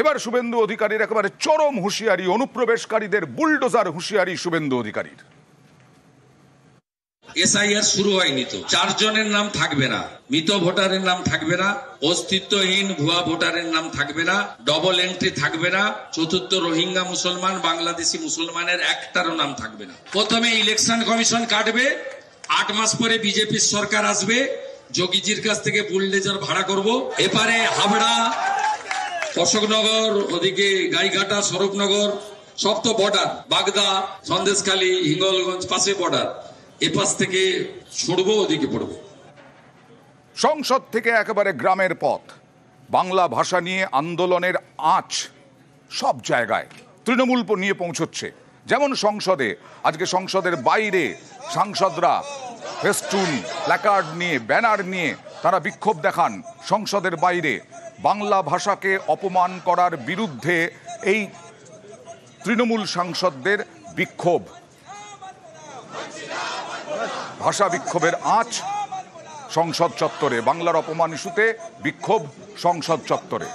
এবার শুভেন্দু অধিকারীর একেবারে চরম হুঁশিয়ারি, অনুপ্রবেশকারীদের বুলডোজার হুঁশিয়ারি শুভেন্দু অধিকারীর। এসআইআর শুরু হয়নি তো, 4 জনের নাম থাকবে না, মৃত ভোটারের নাম থাকবে না, অস্তিত্বহীন ভুয়া ভোটারের নাম থাকবে না, ডবল এন্ট্রি থাকবে না, চতুর্থ রোহিঙ্গা মুসলমান বাংলাদেশি মুসলমানের একটারও নাম থাকবে না। প্রথমে ইলেকশন কমিশন কাটবে, 8 মাস পরে বিজেপির সরকার আসবে, যোগীজির কাছ থেকে বুলডোজার ভাড়া করব। এপারে হাবড়া, অশোকনগর, ওদিকে গাইঘাটা, স্বরূপনগর, সব তো বর্ডার, বাগদা, সন্দেশখালী, হিঙ্গলগঞ্জ পাশে বর্ডার, এপাশ থেকে ছড়বো, ওদিকে পড়বো। সংসদ থেকে একেবারে গ্রামের পথ, বাংলা ভাষা নিয়ে আন্দোলনের আঁচ সব জায়গায় তৃণমূল নিয়ে পৌঁছচ্ছে। যেমন সংসদে, আজকে সংসদের বাইরে সাংসদরা ফেস্টুন, প্ল্যাকার্ড নিয়ে, ব্যানার নিয়ে তারা বিক্ষোভ দেখান সংসদের বাইরে। বাংলা ভাষাকে অপমান করার বিরুদ্ধে এই তৃণমূল সাংসদদের বিক্ষোভ, ভাষা বিক্ষোভের আঁচ সংসদ চত্বরে। বাংলার অপমান ইস্যুতে বিক্ষোভ সংসদ চত্বরে।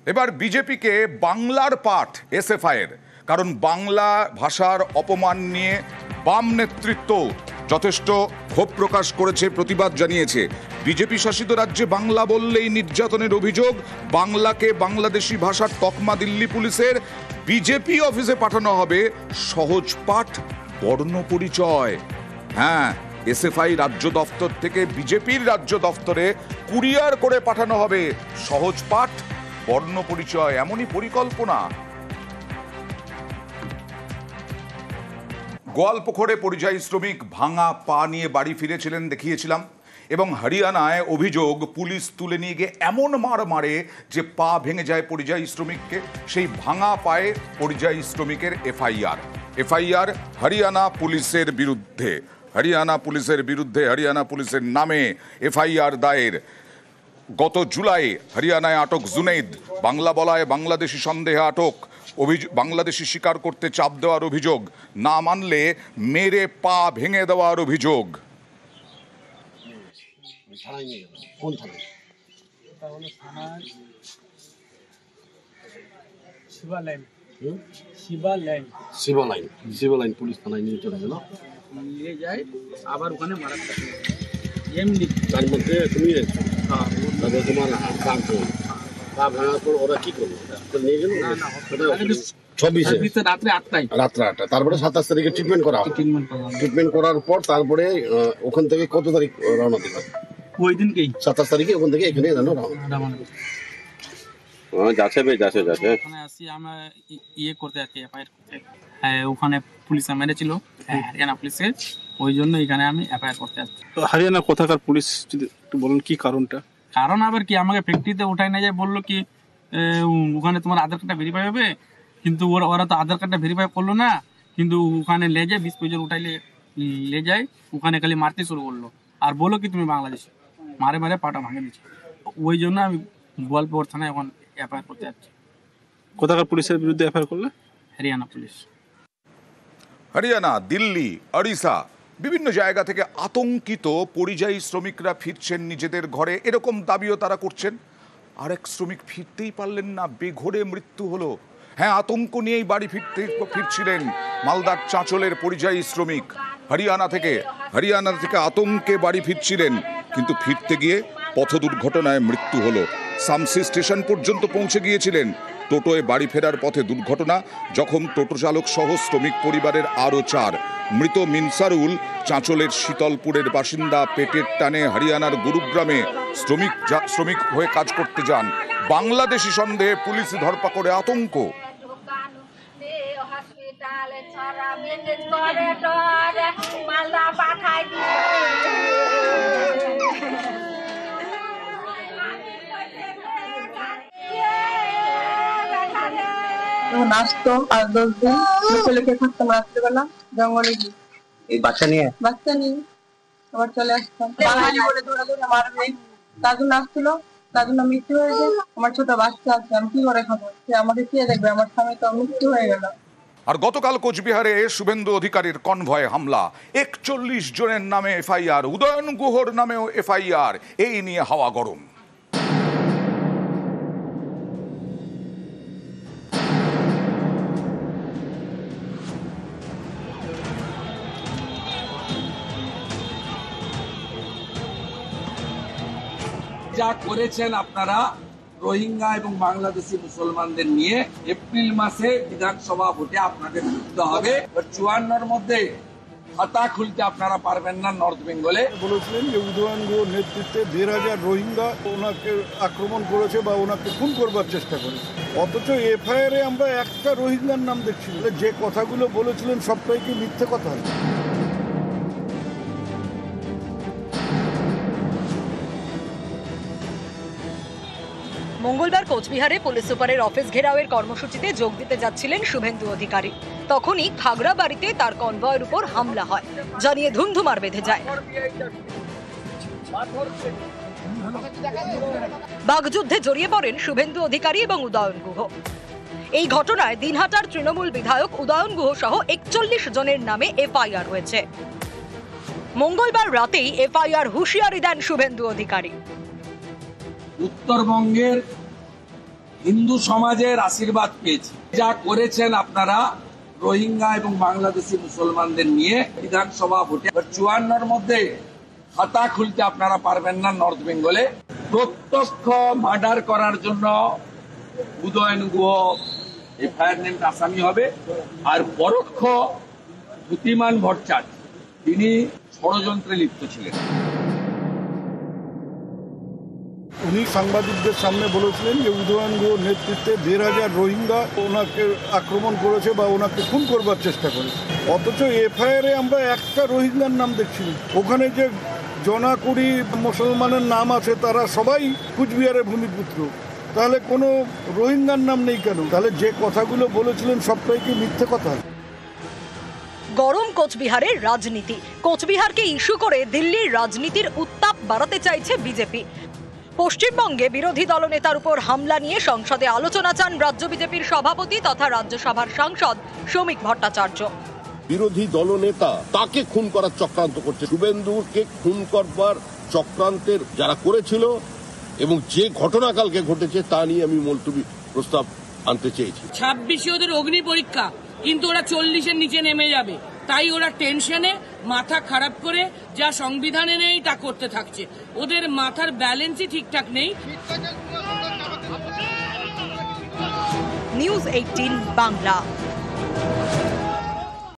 এবার বিজেপিকে বাংলার পাঠ এসএফআইয়ের, কারণ বাংলা ভাষার অপমান নিয়ে বাম নেতৃত্ব যথেষ্ট ক্ষোভ প্রকাশ করেছে, প্রতিবাদ জানিয়েছে। বিজেপি শাসিত রাজ্যে বাংলা বললেই নির্যাতনের অভিযোগ, বাংলাকে বাংলাদেশি ভাষার তকমা দিল্লি পুলিশের, বিজেপি অফিসে পাঠানো হবে সহজ পাঠ বর্ণ পরিচয়। হ্যাঁ, এসএফআই রাজ্য দফতর থেকে বিজেপির রাজ্য দফতরে কুরিয়ার করে পাঠানো হবে সহজ পাঠ বর্ণ পরিচয়, এমনই পরিকল্পনা। গোয়ালপুকুরে পরিযায়ী শ্রমিক ভাঙা পা নিয়ে বাড়ি ফিরেছিলেন, দেখিয়েছিলাম। এবং হরিয়ানায় অভিযোগ, পুলিশ তুলে নিয়ে গিয়ে এমন মার মারে যে পা ভেঙে যায় পরিযায়ী শ্রমিককে। সেই ভাঙা পায়ে পরিযায়ী শ্রমিকের এফআইআর হরিয়ানা পুলিশের বিরুদ্ধে। হরিয়ানা পুলিশের নামে এফআইআর দায়ের। গত জুলাই হরিয়ানায় আটক জুনেদ, বাংলা বলায় বাংলাদেশি সন্দেহে আটক। বাংলাদেশি স্বীকার করতে চাপ দেওয়ার অভিযোগ, না মানলে মেরে পা ভেঙে দেওয়ার অভিযোগ। শিবালাইন পুলিশ থানায় নিয়ে চলে গেল, নিয়ে যায় আবার ওখানে মারা এমনি। তার মধ্যে তুমি তারপরে তোমার পা ভাঙার পর ওরা কি করলো? নিয়ে গেল 26 রাত্রে 8টায়, তারপরে 27 তারিখে ট্রিটমেন্ট করা হয়। ট্রিটমেন্ট করার পর তারপরে ওখান থেকে কত তারিখ রওনা দিল? ওই দিনকেই 27 তারিখে ওখান থেকে এখানে রওনা ওখানে আসি আমরা ইয়ে করতে আর কি, এফআইআর করতে। ওখানে পুলিশে মেরেছিল, হরিয়ানা পুলিশে, ওই জন্য এখানে আমি এফআইআর করতে আসছি। হরিয়ানা কোথাকার পুলিশ, যদি একটু বলুন কি কারণটা? কারণ আবার কি, আমাকে ফ্যাক্টরিতে উঠাই না যায়, বললো কি ওখানে তোমার আধার কার্ডটা ভেরিফাই হবে, কিন্তু ওরা তো আধার কার্ডটা ভেরিফাই করলো না, কিন্তু ওখানে লে যায় 20 পেজের উঠাইলে লে যায়, ওখানে খালি মারতে শুরু করলো আর বলো কি তুমি বাংলাদেশি, মারে পাটা ভাঙে দিচ্ছে। ওই জন্য আমি গোয়ালপুর থানায় এখন এফআইআর করতে যাচ্ছি। কোথাকার পুলিশের বিরুদ্ধে এফআইআর করলে? হরিয়ানা পুলিশ। হরিয়ানা, দিল্লি, ওড়িশা, বিভিন্ন জায়গা থেকে আতঙ্কিত পরিযায়ী শ্রমিকরা ফিরছেন নিজেদের ঘরে, এরকম দাবিও তারা করছেন। আরেক শ্রমিক ফিরতেই পারলেন না, বেঘোরে মৃত্যু হলো। হ্যাঁ, আতঙ্ক নিয়েই বাড়ি ফিরছিলেন মালদার চাঁচলের পরিযায়ী শ্রমিক। হরিয়ানা থেকে আতঙ্কে বাড়ি ফিরছিলেন, কিন্তু ফিরতে গিয়ে পথ দুর্ঘটনায় মৃত্যু হলো। সামসি স্টেশন পর্যন্ত পৌঁছে গিয়েছিলেন। টোটোয় বাড়ি ফেরার পথে দুর্ঘটনা, জখম টোটো চালক সহ শ্রমিক পরিবারের আরও 4। মৃত মিনসারুল চাঁচলের শীতলপুরের বাসিন্দা, পেটের টানে হরিয়ানার গুরুগ্রামে শ্রমিক হয়ে কাজ করতে যান। বাংলাদেশি সন্দেহে পুলিশ ধরপাকড়ে আতঙ্ক। আসতো 8-10 দিন ছেলেকে থাকতাম রাত্রেবেলা জঙ্গলে গিয়ে এই বাচ্চা নিয়ে আবার চলে আসতাম। বাঙালি বলে ধরে ধরে মারবে, তার জন্য আসছিল, তার জন্য মৃত্যু হয়েছে। আমার ছোট বাচ্চা আছে, আমি কি করে খাবো? সে আমাকে কে দেখবে? আমার স্বামী তো মৃত্যু হয়ে গেল। আর গতকাল কোচবিহারে শুভেন্দু অধিকারীর কনভয়ে হামলা, 41 জনের নামে এফআইআর, উদয়ন গুহর নামেও এফআইআর। এই নিয়ে হাওয়া গরম। যা করেছেন আপনারা রোহিঙ্গা এবং বাংলাদেশি মুসলমানদের নিয়ে, এপ্রিল মাসে বিধানসভা ভোটে আপনাদের জিততে হবে। 54-র মধ্যে খাতা খুলতে আপনারা পারবেন না। নর্থ বেঙ্গলে বলেছিলেন যে উদয়ন গুহর নেতৃত্বে 1,500 রোহিঙ্গা ওনাকে আক্রমণ করেছে বা ওনাকে খুন করবার চেষ্টা করেছে, অথচ এফআইআরে আমরা একটা রোহিঙ্গার নাম দেখছি। যে কথাগুলো বলেছিলেন সবটাই কি মিথ্যে কথা? মঙ্গলবার কোচবিহারে পুলিশ সুপারের অফিস ঘেরাওয়ের কর্মসূচিতে যোগ দিতে যাচ্ছিলেন শুভেন্দু অধিকারী। তখনই খাগড়াবাড়িতে তার কনভয়ের উপর হামলা হয়, জানিয়ে ধুমধুমার বেঁধে যায়। বাগযুদ্ধে জড়িয়ে পড়েন শুভেন্দু অধিকারী এবং উদয়ন গুহ। এই ঘটনায় দিনহাটার তৃণমূল বিধায়ক উদয়ন গুহ সহ 41 জনের নামে এফআইআর হয়েছে। মঙ্গলবার রাতেই এফআইআর হুঁশিয়ারি দেন শুভেন্দু অধিকারী। উত্তরবঙ্গের হিন্দু সমাজের আশীর্বাদ পেয়েছি। যা করেছেন আপনারা রোহিঙ্গা এবং বাংলাদেশি মুসলমানদের নিয়ে বিধানসভা ভোটে, 54-র মধ্যে খাতা খুলতে আপনারা পারবেন না। নর্থ বেঙ্গলে প্রত্যক্ষ মার্ডার করার জন্য উদয়ন গুহ এফআইআর নেম আসামি হবে, আর পরোক্ষ ধুতিমান ভট্টাচার্য তিনি ষড়যন্ত্রে লিপ্ত ছিলেন। উনি সাংবাদিকদের সামনে বলেছিলেন যে উদয়ন গুহর নেতৃত্বে 1,500 রোহিঙ্গা ওনাকে আক্রমণ করেছে বা ওনাকে খুন করবার চেষ্টা করেছে, অথচ এফআইআরে আমরা একটা রোহিঙ্গার নাম দেখছি। ওখানে যে জনাকুড়ি মুসলমানের নাম আছে তারা সবাই কুচবিহারের ভূমিপুত্র, তাহলে কোনো রোহিঙ্গার নাম নেই কেন? তাহলে যে কথাগুলো বলেছিলেন সবটাই কি মিথ্যে কথা? গরম কোচবিহারের রাজনীতি। কোচবিহারকে ইস্যু করে দিল্লির রাজনীতির উত্তাপ বাড়াতে চাইছে বিজেপি। পশ্চিমবঙ্গে বিরোধী দলনেতার উপর হামলা নিয়ে সংসদে আলোচনা চান রাজ্য বিজেপির সভাপতি তথা রাজ্যসভার সাংসদ শ্রমিক ভট্টাচার্য। বিরোধী দলনেতা তাকে খুন করার চক্রান্ত করছে। শুভেন্দুকে খুন করবার চক্রান্তের যারা করেছিল এবং যে ঘটনা কালকে ঘটেছে তা নিয়ে আমি মুলতবি প্রস্তাব আনতে চেয়েছি। 26 ওদের অগ্নি পরীক্ষা, কিন্তু ওরা 40-এর নিচে নেমে যাবে, তাই ওরা টেনশনে মাথা খারাপ করে যা সংবিধানে নেই তা করতে থাকছে। ওদের মাথার ব্যালেন্সই ঠিকঠাক নেই। নিউজ 18 বাংলা।